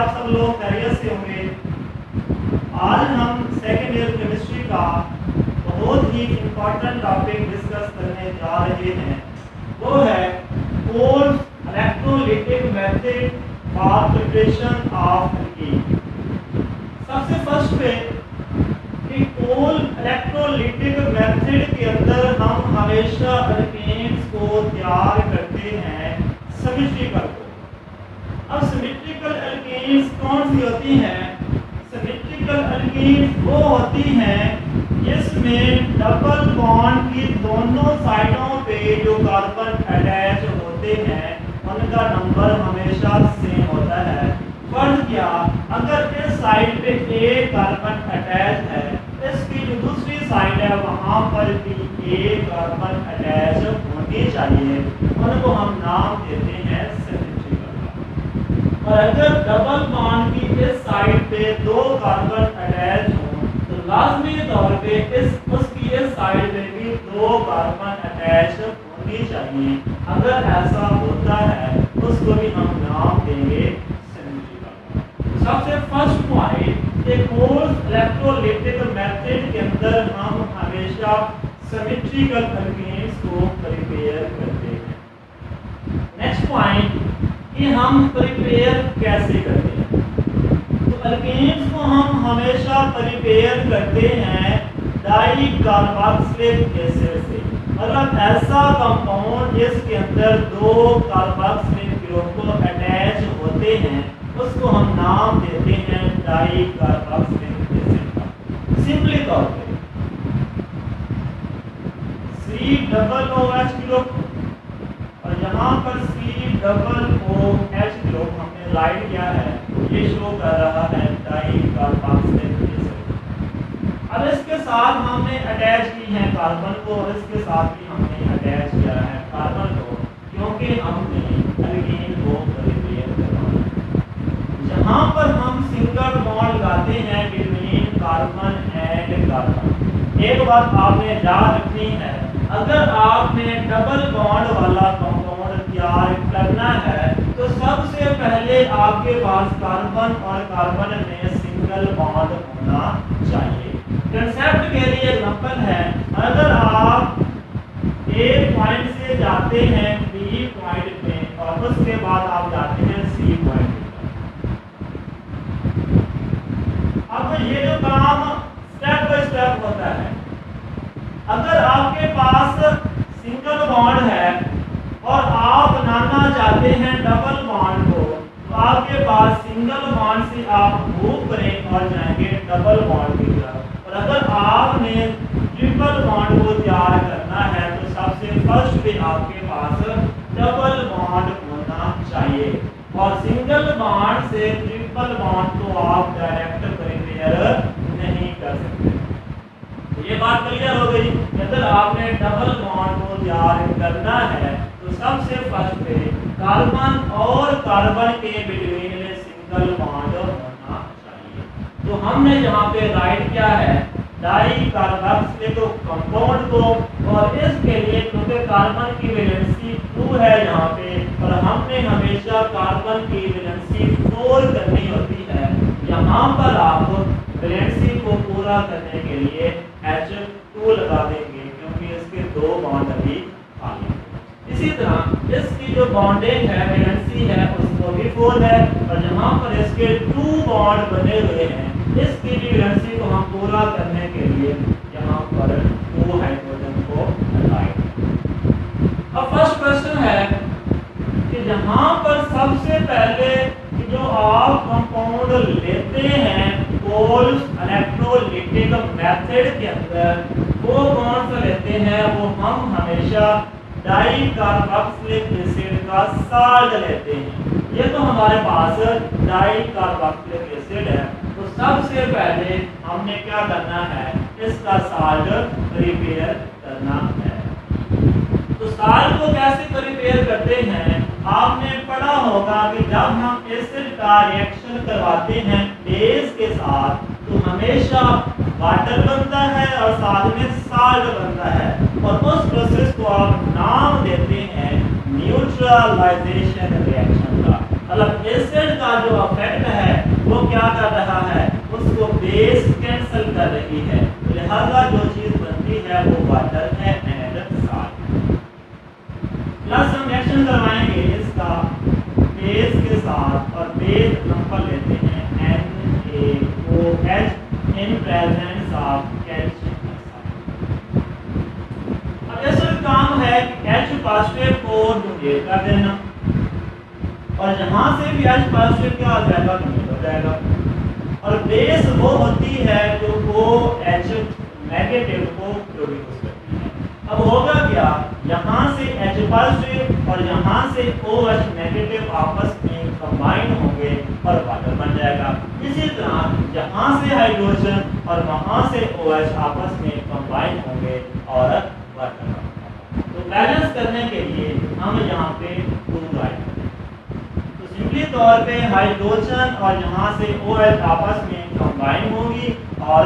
आप सब लोग खैरियत से होंगे। आज हम सेकेंड ईयर केमिस्ट्री का बहुत ही इम्पोर्टेंट टॉपिक डिस्कस करने जा रहे हैं। वो है cold electrolytic method for preparation of alkene. सबसे फर्स्ट पे कि कोल्ड इलेक्ट्रोलिटिक मेथड के अंदर हम हमेशा एल्कीन्स को तैयार करते हैं सिमेट्रिकल को। अब सिमेट्रिकल एल्कीन्स कौन सी होती हैं? सिमेट्रिकल एल्कीन्स वो होती हैं जिसमें डबल बॉन्ड की दोनों साइडों पे जो कार्बन अटैच होते हैं उनका नंबर हमेशा सेम होता है। फर्ज क्या, अगर इस साइड पे एक कार्बन अटैच है, इसकी जो दूसरी साइड है वहां पर भी एक कार्बन अटैच होनी चाहिए, उनको हम नाम देते हैं सिमेट्रिकल। और अगर डबल बॉन्ड की इस साइड पे दो कार्बन अटैच हो तो लाजमी तौर पे उसकी इस साइड पे भी दो कार्बन अटैच होनी चाहिए। अगर ऐसा होता है उसको भी हम नाम देंगे सिमेट्रिकल। सबसे first point, cold electrolytic method के अंदर हम हमेशा सिमेट्रिकल एल्कीन्स को प्रिपेयर करते हैं। नेक्स्ट पॉइंट कि हम प्रिपेयर कैसे करते हैं। तो एल्कीन्स को हम हमेशा प्रिपेयर करते हैं डाई कार्बोक्सिलिक एसिड से। मतलब ऐसा कंपाउंड जिसके अंदर दो कार्बोक्सिलिक ग्रुप अटैच होते हैं उसको हम नाम देते हैं डाई कार्बोक्सिलिक एसिड का। सिंपली तौर पे COOH ग्रुप और यहाँ पर COOH ग्रुप हमने लाइट किया है, ये शो कर रहा है डाई कार्बोक्सिलिक एसिड। अब इसके साथ हमने अटैच की है कार्बन को और इसके साथ भी हमने अटैच किया है कार्बन को, क्योंकि हमने एल्कीन को प्रिपेयर करना है। जहाँ पर हम सिंगल बॉन्ड लगाते हैं बिटवीन कार्बन एंड कार्बन, एक बात आपने याद रखनी है, अगर आपने डबल बॉन्ड वाला कंपाउंड तैयार करना है तो सबसे पहले आपके पास कार्बन और कार्बन में सिंगल बॉन्ड होना चाहिए। कंसेप्ट के लिए एग्जांपल है, अगर आप ए पॉइंट से जाते हैं बी पॉइंट पे और उसके बाद आप जाते हैं सी पॉइंट पे। अब ये जो काम स्टेप बाय स्टेप होता है, अगर आपके पास सिंगल बॉन्ड है और आप बनाना चाहते हैं डबल बॉन्ड को, तो आपके पास सिंगल बॉन्ड से आप मूव करें और जाएंगे डबल बॉन्ड की तरफ। और अगर आपने ट्रिपल बॉन्ड को तैयार करना है तो सबसे फर्स्ट पे आपके पास डबल बॉन्ड होना चाहिए और सिंगल बॉन्ड से ट्रिपल बॉन्ड को आप डायरेक्ट प्रिपेयर नहीं कर सकते। ये बात क्लियर हो गई। अगर आपने डबल बॉन्ड को तैयार करना है तो सबसे फर्स्ट पे कार्बन और कार्बन के बिटवीन में सिंगल बॉन्ड होना चाहिए। तो हमने यहाँ पे राइट किया है डाई कार्बोक्सिलिक कंपाउंड को, और इसके लिए क्योंकि कार्बन की वैलेंसी 2 है यहाँ पे और हमने हमेशा कार्बन की वैलेंसी 4 करनी होती है, यहाँ पर आप वैलेंसी को पूरा करने के लिए H2 लगा देंगे क्योंकि इसके दो बॉन्ड अभी खाली। इसी तरह इसकी जो बॉन्डिंग है वैलेंसी है उसको भी 4 है और यहाँ पर इसके 2 बॉन्ड बने हुए हैं, इसकी भी वैलेंसी को हम पूरा करने के लिए यहाँ पर 2 हाइड्रोजन को लगाएंगे। अब फर्स्ट क्वेश्चन है कि यहाँ पर सबसे पहले जो आप कंपाउंड लेते हैं कोल्ड इलेक्ट्रोलिटिक मेथड के अंदर, वो कौन सा लेते हैं? वो हम हमेशा डाई कार्बोक्सिलिक एसिड का साल्ट लेते हैं। ये तो हमारे पास डाई कार्बोक्सिलिक एसिड है, तो सबसे पहले हमने क्या करना है, इसका साल्ट प्रिपेयर करना है। तो साल्ट को कैसे प्रिपेयर करते हैं? आपने पढ़ा होगा कि जब हम एसिड का रिएक्शन करवाते हैं बेस के साथ तो हमेशा वाटर बनता है और साथ में साल्ट बनता है, और उस प्रोसेस को आप नाम देते हैं न्यूट्रलाइजेशन रिएक्शन का। मतलब एसिड का जो इफेक्ट है वो क्या कर रहा है, उसको बेस कैंसिल कर रही है, लिहाजा जो चीज बनती है वो वाटर है एंड साल्ट। प्लस हम एक्शन करवाएंगे इसका बेस के साथ और बेस नंबर लेते हैं NaOH in presence of calcium. अब ऐसा काम है कि H पॉजिटिव को डोनेट कर देना और जहां से भी H पॉजिटिव क्या आ जाएगा, डोनेट हो जाएगा। और बेस वो होती है जो OH नेगेटिव को प्रोड्यूस करती है। अब होगा क्या, यहाँ से H पॉजिटिव और यहाँ से OH नेगेटिव आपस में कंबाइन होंगे और वाटर बन जाएगा। इसी तरह यहाँ से हाइड्रोजन और वहाँ से OH आपस में कंबाइन होंगे और वाटर बन जाएगा। तो बैलेंस करने के लिए हम यहाँ पे 2 राइट करें, तो सिंपली तौर पे हाइड्रोजन और यहाँ से OH आपस में कंबाइन होगी और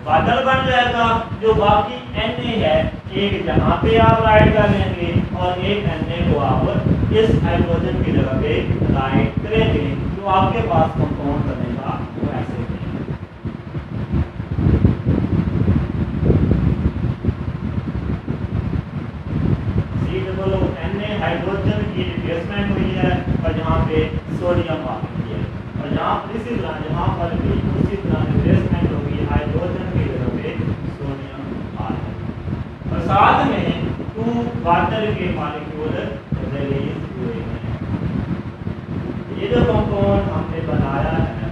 वाटर बन जाएगा। जो बाकी Na है, एक जहाँ पे आप राइट कर लेंगे और एक Na को आप इस हाइड्रोजन की जगह पे राइट करेंगे, जो आपके पास कंपाउंड बनेगा वो ऐसे Na हाइड्रोजन की रिप्लेसमेंट हुई है और यहाँ पे सोडियम आ गई है और यहाँ पर इसी तरह जहाँ पर भी उसी तरह रिप्लेसमेंट होगी, हाइड्रोजन की जगह पे सोडियम आ गया और साथ में 2 वाटर के मॉलिक्यूल रिलीज हुए हैं। ये जो कंपाउंड हमने बनाया है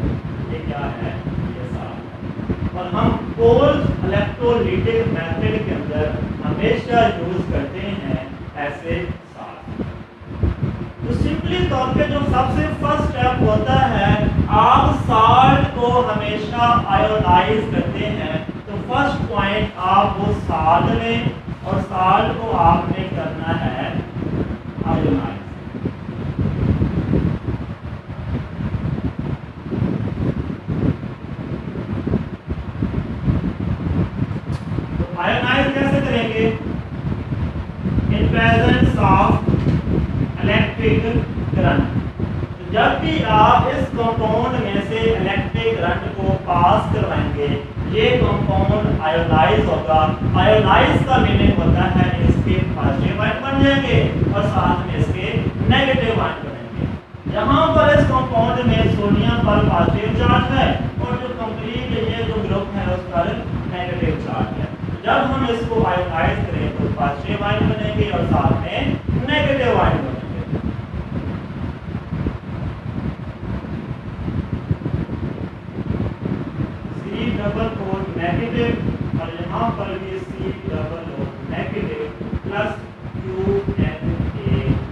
ये क्या है, ये साल्ट। और हम कोल्ड इलेक्ट्रोलाइटिक मेथड के अंदर हमेशा यूज करते हैं ऐसे साल्ट। तो सिंपली तौर पे जो सबसे फर्स्ट स्टेप होता है, आप साल्ट को हमेशा आयोनाइज करते हैं। तो फर्स्ट पॉइंट आप वो साल्ट लें और साल्ट को आपने करना है आयोनाइज। तो आयोनाइज कैसे करेंगे, in presence of electric current. तो जब भी आप इस कंपाउंड में से इलेक्ट्रिक करंट को पास करवाएंगे, ये कंपाउंड आयोनाइज होगा। आयोनाइज का मीनिंग होता है इसके पॉजिटिव आयन बन जाएंगे और साथ में इसके नेगेटिव आयन बनेंगे। यहाँ पर इस कंपाउंड में सोडियम पर पॉजिटिव चार्ज है और जो कंप्लीट ये जो ग्रुप है उस पर नेगेटिव चार्ज है। जब हम इसको आयोनाइज करें तो पॉजिटिव आयन बनेंगे और साथ में नेगेटिव आयन बनेंगे। C+O नेगेटिव और यहाँ पर भी C+O negative plus QNA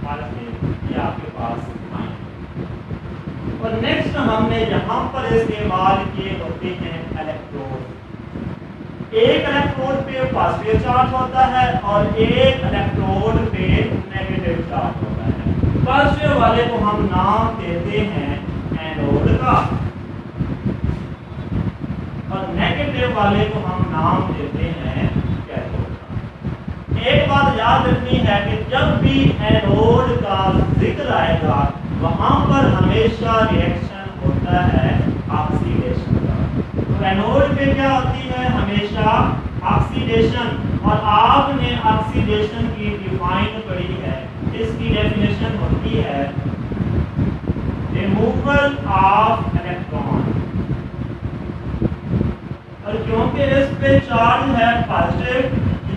positive, ये आपके पास आयन। और नेक्स्ट हमने यहाँ पर इस्तेमाल किए होते हैं इलेक्ट्रोड। एक इलेक्ट्रोड पे पॉजिटिव चार्ज होता है और एक इलेक्ट्रोड पे नेगेटिव चार्ज होता है। पॉजिटिव वाले को हम नाम देते हैं एनोड का और नेगेटिव वाले को हम नाम देते हैं कैथोड का। एक बात याद रखनी है कि जब भी एनोड का जिक्र आएगा वहां पर हमेशा रिएक्शन होता है ऑक्सीडेशन का। तो एनोड पे क्या होती है, हमेशा ऑक्सीडेशन। और आपने ऑक्सीडेशन की डिफाइन पढ़ी है, इसकी डेफिनेशन होती है रिमूवल ऑफ इलेक्ट्रॉन। और क्योंकि इस पे चार्ज है पॉजिटिव,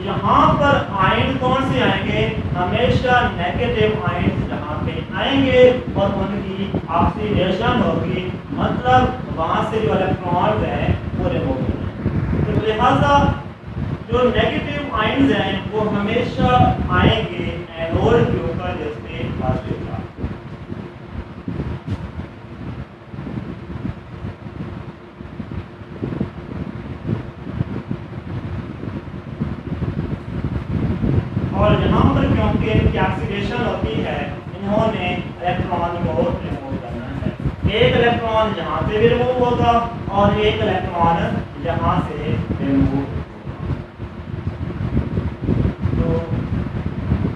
यहाँ पर आयन कौन से आएंगे, हमेशा नेगेटिव आयन यहाँ पे आएंगे और उनकी ऑक्सीडेशन होगी, मतलब वहां से जो इलेक्ट्रॉन हैं वो रिमूव हो जाएंगे। तो लिहाजा जो नेगेटिव आयन्स हैं वो हमेशा आएंगे एनोड के ऊपर जिसपे पॉजिटिव चार्ज। और यहाँ पर क्योंकि इनकी ऑक्सीडेशन होती है, इन्होंने इलेक्ट्रॉन को रिमूव करना है। एक इलेक्ट्रॉन यहाँ से भी रिमूव होगा और एक इलेक्ट्रॉन यहाँ से रिमूव होगा। तो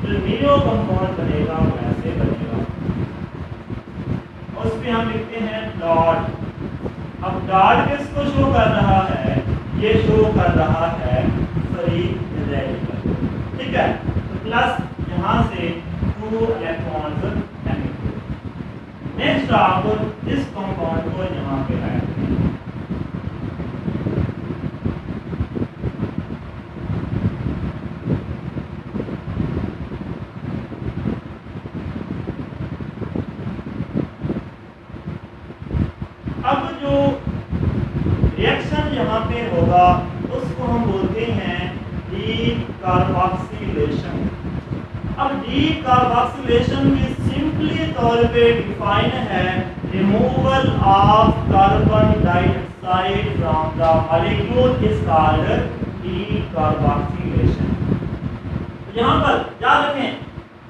जो नीरो कंपाउंड बनेगा वो ऐसे बनेगा। और उस पे हम लिखते हैं डॉट। अब डॉट किसको शो कर रहा है? ये शो कर रहा है फ्री रेडिकल, ठीक है। तो प्लस यहाँ से 2 इलेक्ट्रॉन्स एमिट। नेक्स्ट आप इस कंपाउंड को यहाँ पे ऐड करें। अब जो रिएक्शन यहाँ पे होगा उसको हम बोलते हैं डीकार्बोक्सिलेशन। अब डीकार्बोक्सिलेशन की सिंपली तौर पे डिफाइन है removal of carbon dioxide from the molecule is called decarboxylation. यहाँ पर याद रखें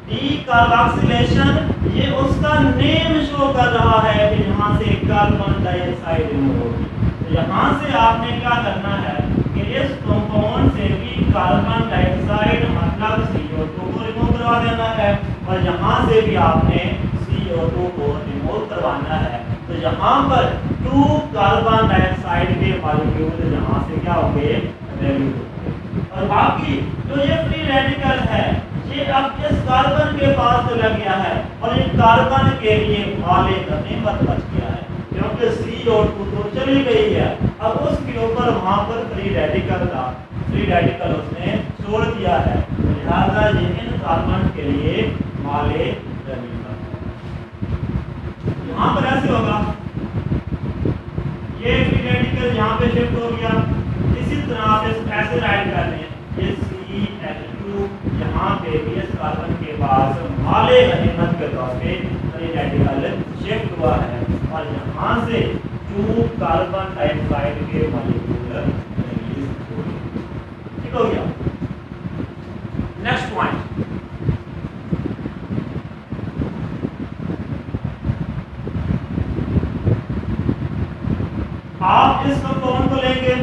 डीकार्बोक्सिलेशन ये उसका नेम शो कर रहा है कि यहाँ से कार्बन डाइऑक्साइड रिमूव होगी। तो यहाँ से आपने क्या करना है कि इस कंपाउंड से भी कार्बन डाइऑक्साइड मतलब CO2 को रिमूव करवा देना है और यहाँ से भी आपने CO2 को रिमूव करवाना है। तो यहाँ पर 2 कार्बन डाइऑक्साइड के मॉलिक्यूल यहाँ से क्या होंगे? रिमूव होंगे। और बाकी जो ये फ्री रेडिकल है ये अब इस कार्बन के पास तो लग गया है और इन कार्बन के लिए माले गनीमत बच गया है क्योंकि CO2 तो चली गई है। अब उसके ऊपर वहां पर फ्री रेडिकल था, फ्री रेडिकल उसने छोड़ दिया है, लिहाजा ये इन कार्बन के लिए माले गनीमत। यहाँ पर ऐसे होगा, ये फ्री रेडिकल यहाँ पे शिफ्ट हो गया। इसी तरह आप ऐसे राइट कर लें, ये CH2 यहाँ पे भी इस कार्बन के पास माले गनीमत के तौर पे फ्री रेडिकल शिफ्ट हुआ है और यहाँ से 2 कार्बन डाइऑक्साइड के मॉलिक्यूल रिलीज हो गए। ठीक हो गया। नेक्स्ट पॉइंट, आप इस कंपाउंड को लेंगे,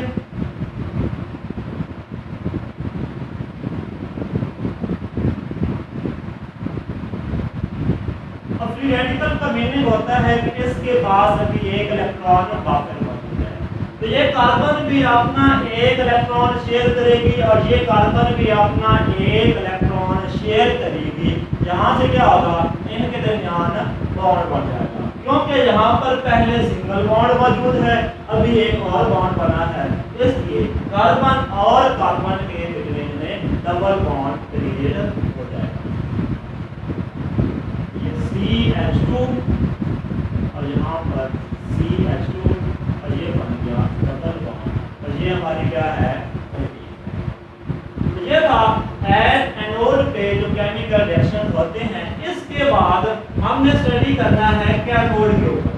फ्री रेडिकल का मीनिंग होता है कि इसके पास अभी एक इलेक्ट्रॉन वापस मौजूद है। तो ये कार्बन भी अपना एक इलेक्ट्रॉन शेयर करेगी और ये कार्बन भी अपना एक इलेक्ट्रॉन शेयर करेगी। यहाँ से क्या होगा? इनके दरमियान बॉन्ड बन जाएगा क्योंकि यहाँ पर पहले सिंगल बॉन्ड मौजूद है, अभी एक और बॉन्ड बना है, इसलिए कार्बन और कार्बन के बिटवीन में डबल बॉन्ड क्रिएट हो जाएगा। CH2 और यहाँ पर CH2 और ये बन गया डबल बॉन्ड और ये हमारी क्या है? तो ये था एनोड पे जो केमिकल रिएक्शन होते हैं। इसके बाद हमने स्टडी करना है कैथोड के ऊपर।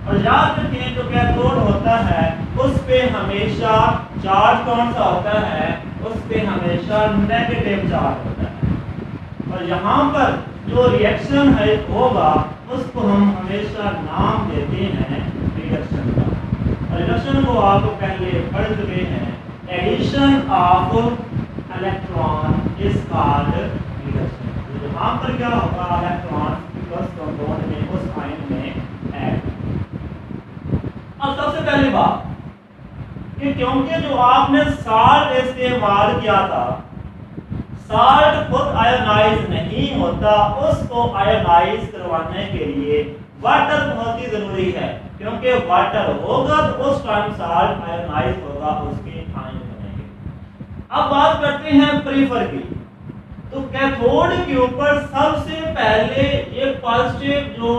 और याद रखिए जो कैथोड होता है उस पे हमेशा चार्ज कौन सा होता है? उस पे हमेशा नेगेटिव चार्ज होता है और यहाँ पर जो रिएक्शन है होगा उसको हम हमेशा नाम देते हैं रिडक्शन का। और रिडक्शन को आप पहले पढ़ चुके हैं, addition of electron is called reduction. तो यहाँ पर क्या होगा? इलेक्ट्रॉन उस कंपाउंड में उस आयन में ऐड। अब सबसे पहली बात कि क्योंकि जो आपने साल्ट इस्तेमाल किया था, साल्ट खुद आयोनाइज नहीं होता, उसको आयोनाइज करवाने के लिए वाटर बहुत ही जरूरी है क्योंकि वाटर होगा तो उस टाइम साल्ट आयोनाइज होगा, उसके आयन बनेंगे। अब बात करते हैं प्रीफर की। तो कैथोड के ऊपर सबसे पहले ये पॉजिटिव जो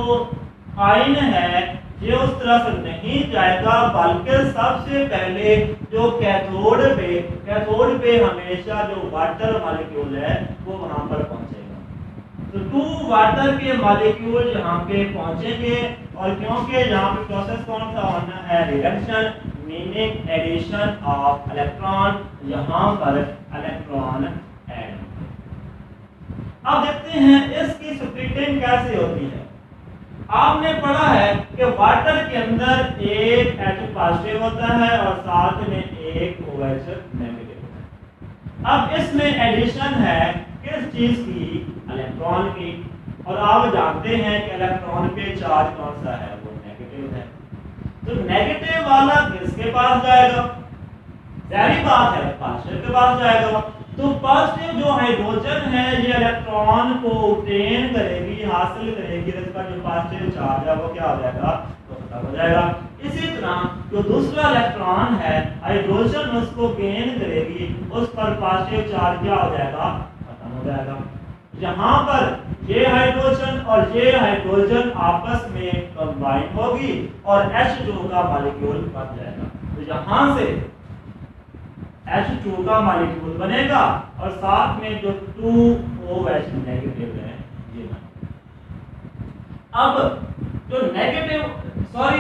आयन है ये उस तरफ नहीं जाएगा, बल्कि सबसे पहले जो कैथोड पे हमेशा जो वाटर मॉलिक्यूल है वो वहां पर पहुंचेगा। तो 2 वाटर के मॉलिक्यूल यहाँ पे पहुंचेंगे और क्योंकि यहाँ पे प्रोसेस कौन सा होना है? Reduction, meaning addition of electron, यहाँ पर इलेक्ट्रॉन ऐड। अब देखते हैं इसकी स्प्लिटिंग कैसे होती है। आपने पढ़ा है कि वाटर के अंदर एक H पॉजिटिव होता है और साथ में एक OH नेगेटिव होता है। अब इसमें एडिशन है किस चीज की? इलेक्ट्रॉन की। और आप जानते हैं कि इलेक्ट्रॉन पे चार्ज कौन सा है, वो नेगेटिव है। तो नेगेटिव वाला किसके पास जाएगा? जाहिर बात है पॉजिटिव के पास जाएगा। तो पॉजिटिव जो हाइड्रोजन है ये इलेक्ट्रॉन को ऑब्टेन करेगी, हासिल करेगी, इसका जो पॉजिटिव चार्ज है वो क्या हो जाएगा, तो खत्म हो जाएगा। इसी तरह जो दूसरा इलेक्ट्रॉन है हाइड्रोजन उसको गेन करेगी, उस पर पॉजिटिव चार्ज क्या हो जाएगा, खत्म हो जाएगा। यहाँ पर ये हाइड्रोजन और ये हाइड्रोजन आपस में कंबाइन होगी और H2 का मॉलिक्यूल बन जाएगा। तो यहाँ से H2 का मॉलिक्यूल बनेगा और साथ में जो 2OH नेगेटिव है ये बनेगा। अब जो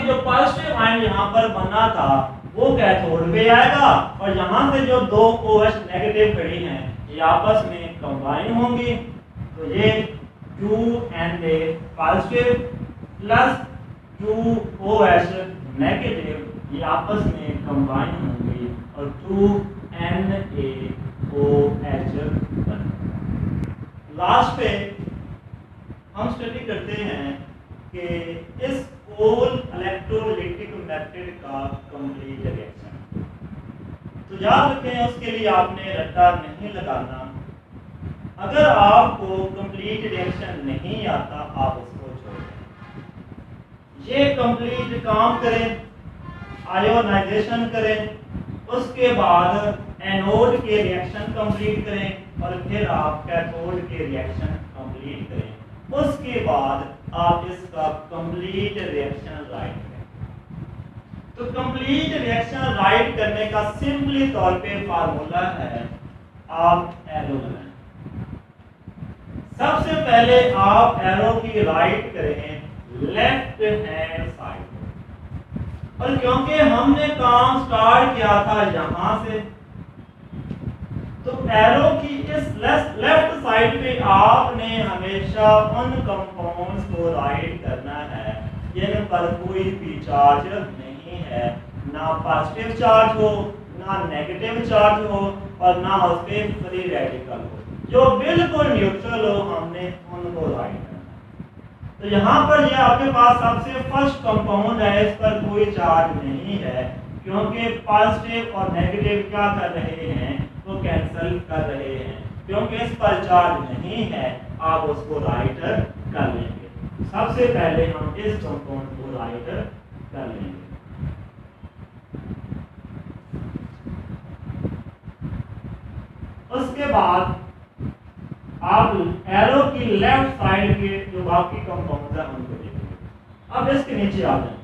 जो पॉजिटिव आयन यहाँ पर बना था वो कैथोड पे आएगा और यहाँ से जो 2OH नेगेटिव खड़ी हैं ये आपस में कंबाइन होंगी। तो ये 2Na positive plus 2OH negative ये आपस में कंबाइन होंगी और 2NaOH बनेगा। लास्ट पे हम स्टडी करते हैं कि इस कोल इलेक्ट्रोलिटिक मेथड का कंप्लीट रिएक्शन। तो याद रखें उसके लिए आपने रट्टा नहीं लगाना। अगर आपको कंप्लीट रिएक्शन नहीं आता आप उसको छोड़ दें। ये कंप्लीट काम करें, आयोनाइजेशन करें, उसके बाद एनोड के रिएक्शन कंप्लीट करें और फिर आप कैथोड के रिएक्शन कंप्लीट करें। उसके बाद आप इसका कंप्लीट रिएक्शन राइट करें। तो कंप्लीट रिएक्शन राइट करने का सिंपली तौर पे फार्मूला है, आप एरो बनाएं। सबसे पहले आप एरो की राइट करें लेफ्ट हैंड साइड। और क्योंकि हमने काम स्टार्ट किया था यहां से, तो एरो की इस लेफ्ट साइड पे आपने हमेशा उन कंपाउंड्स को राइट करना है जिन पर कोई भी चार्ज नहीं है, ना पॉजिटिव चार्ज हो, ना नेगेटिव चार्ज हो और ना उस पे फ्री रेडिकल हो। जो बिल्कुल न्यूट्रल हो हमने उनको राइट करना। तो यहाँ पर ये आपके पास सबसे फर्स्ट कंपाउंड है, इस पर कोई चार्ज नहीं है क्योंकि पॉजिटिव और नेगेटिव क्या कर रहे हैं, वो कैंसिल कर रहे हैं। क्योंकि इस पर चार्ज नहीं है आप उसको राइट कर लेंगे। सबसे पहले हम इस कंपाउंड को राइट कर लेंगे। उसके बाद आप एरो की लेफ्ट साइड के जो बाकी कंपाउंड है उनको देखेंगे। अब इसके नीचे आ जाए।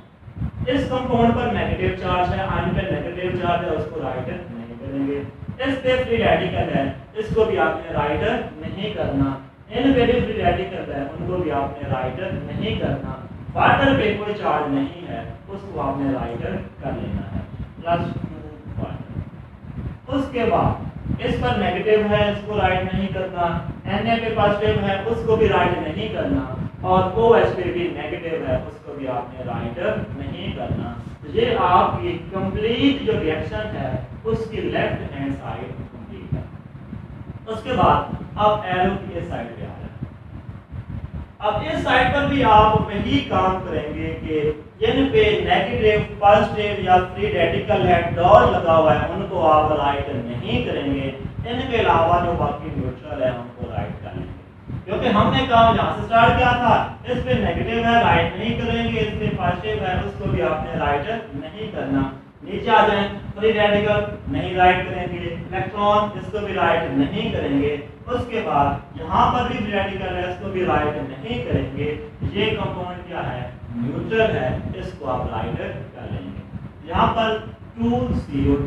इस कंपाउंड पर नेगेटिव चार्ज है, आयन पे नेगेटिव चार्ज है, उसको राइट नहीं करेंगे। इस पे फ्री रेडिकल है, इसको भी आपने राइट नहीं करना। इन पे भी फ्री रेडिकल है, उनको भी आपने राइट नहीं करना। वाटर पे कोई चार्ज नहीं है, उसको आपने राइट कर लेना है, +2 वाटर। उसके बाद इस पर नेगेटिव है, इसको राइट नहीं करना। Na पे पॉजिटिव है, उसको भी राइट नहीं करना। और OH पे भी नेगेटिव है, उसको भी आपने राइट नहीं करना। तो ये आपकी कंप्लीट जो रिएक्शन है उसकी लेफ्ट हैंड साइड कंप्लीट है। उसके बाद आप एरो की इस साइड पे आ जाए। अब इस साइड पर भी आप वही काम करेंगे कि जिन पे नेगेटिव, पॉजिटिव या फ्री रेडिकल है, डॉट लगा हुआ है, उनको आप राइट नहीं करेंगे। इनके अलावा जो बाकी न्यूट्रल है उनको राइट कर लेंगे। क्योंकि हमने काम यहाँ से स्टार्ट किया था, इस पे नेगेटिव है राइट नहीं करेंगे, इस पे पॉजिटिव है उसको भी आपने राइट नहीं करना। नीचे आ जाएं, फ्री रेडिकल नहीं राइट करेंगे, इलेक्ट्रॉन इसको भी राइट नहीं करेंगे। उसके बाद यहाँ पर भी फ्री रेडिकल है, इसको भी राइट नहीं करेंगे। ये कंपाउंड क्या है, न्यूट्रल है, इसको आप राइट कर लेंगे। यहाँ पर 2CO2।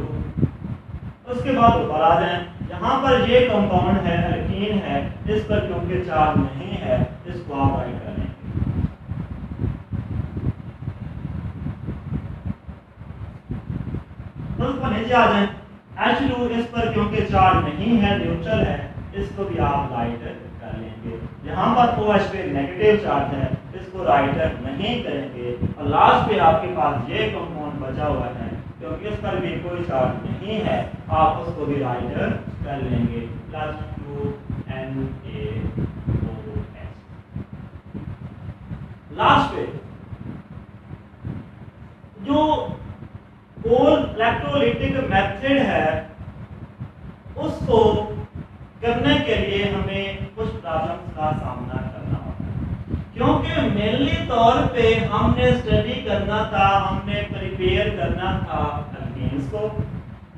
उसके बाद ऊपर आ जाएं, यहाँ पर ये कंपाउंड है एल्कीन है, इस पर क्योंकि चार्ज नहीं है इसको आप राइट कर लेंगे। उसको नीचे आ जाएं, H2 इस पर क्योंकि चार्ज नहीं है, न्यूट्रल है, इसको भी आप राइट कर लेंगे। यहाँ पर OH पे नेगेटिव चार्ज है, इसको राइट नहीं करेंगे। और लास्ट पे आपके पास ये कंपाउंड बचा हुआ है, क्योंकि इस पर भी कोई चार्ज नहीं है, आप उसको भी राइट कर लेंगे, +2NaOH। लास्ट पे जो कोल इलेक्ट्रोलिटिक मेथड है उसको करने के लिए हमें कुछ प्रॉब्लम्स का सामना करना होता है, क्योंकि मेनली तौर पे हमने स्टडी करना था, हमने प्रिपेयर करना था अल्कीन्स को,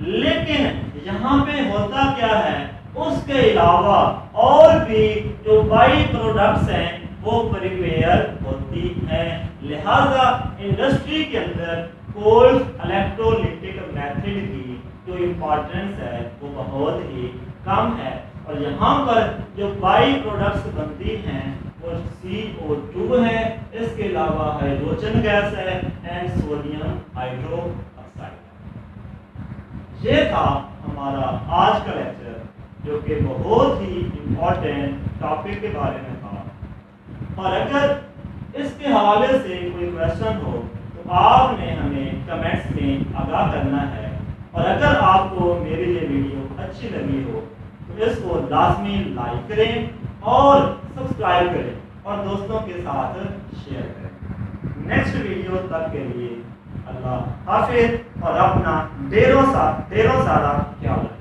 लेकिन यहाँ पे होता क्या है उसके अलावा और भी जो बाई प्रोडक्ट्स हैं वो प्रिपेयर होती हैं। लिहाजा इंडस्ट्री के अंदर कोल्ड इलेक्ट्रोलिटिक मेथड की जो इम्पोर्टेंस है वो बहुत ही कम है, और यहाँ पर जो बाई प्रोडक्ट्स बनती हैं वो CO2 है, इसके अलावा हाइड्रोजन गैस है एंड सोडियम हाइड्रोक्साइड। ये था हमारा आज का लेक्चर, जो कि बहुत ही इम्पोर्टेंट टॉपिक के बारे में था, और अगर इसके हवाले से कोई क्वेश्चन हो तो आपने हमें कमेंट्स में आगाह करना है, और अगर आपको मेरी ये वीडियो अच्छी लगी हो तो इसको लाजमी लाइक करें और सब्सक्राइब करें और दोस्तों के साथ शेयर करें। नेक्स्ट वीडियो तक के लिए अल्लाह हाफिज और अपना ढेरों सारा ख्याल रखें।